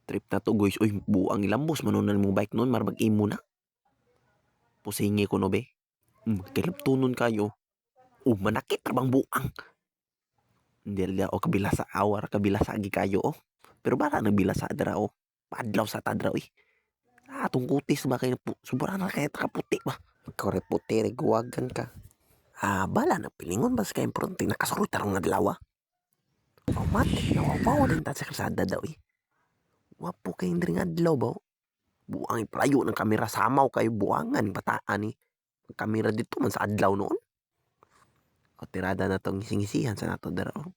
Trip na to guys. Uy, buang ilambos. Manunan mo bike nun. Marabag imo na. Pusingi ko no be. Kilap tunon kayo. Manakit rabang buang. Hindi o kabila sa awar. Kabila sa agi kayo oh. Pero bala nagbila sa adra oh. Padlaw sa tadra eh. Atong kutis ba kayo. Subara na kaya kaputi ba. Kore puti. Reguwagan ka. Bala na pilingon ba sa kayong pronting nakasuroy tarong nga dalawa. Mati. Nawawaw din ta sa kalsada daw eh. Wapo kayong rin nga dalaw ba oh. Buang iprayo ng kamera samaw kayo buangan bataan eh. Kamera dito man sa adlaw noon. O tirada na tong ising-isihan sa nato dara o.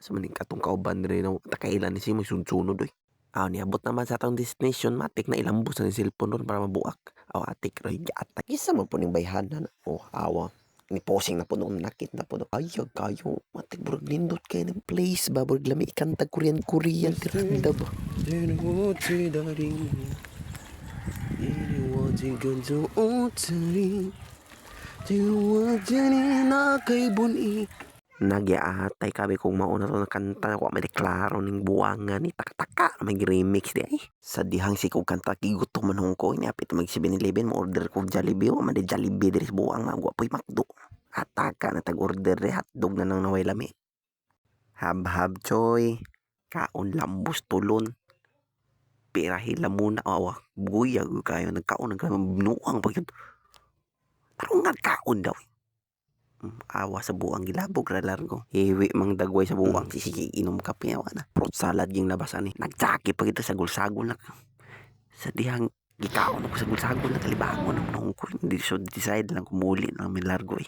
Sa maning katong kauban rin na takailan ni Simoy sunod-sunod oy. Niabot naman sa atong destination matik na ilambos na yung cellphone ron para mabuak. Atik ray atak. Isa man po ning bayhanan. Awa. Ni posing na po noon nakit na po. Ayag kayo. Matik burag nindot kayo ng place ba. Burag lami ikanta Korean tiranda ba. Nagyaatay kabi kung mauna to na kanta ko may deklaro ning buwangan ni taka-taka may remix di ay sa dihang si kong kanta kigutom manong ko inapit mag 7-Eleven mo order ko Jollibee o man di Jollibee diri sa buwang magwa po'y McDo ataka na tag-order di hotdog na nang naway lami hab-hab choy kaon lambos tulon pirahila muna buyag kayo nagkaon binuang pa yun tarong nagkaon daw awa sa buang gilabog ra largo hiwi mang dagway sa buwang sisigi inom kape na fruit salad yung labasan ni nagtsaki pa kita sagol-sagol na sa dihang gikaon ako sagol-sagol na kalibangon ang nung ko hindi so decide lang kumuli na may largo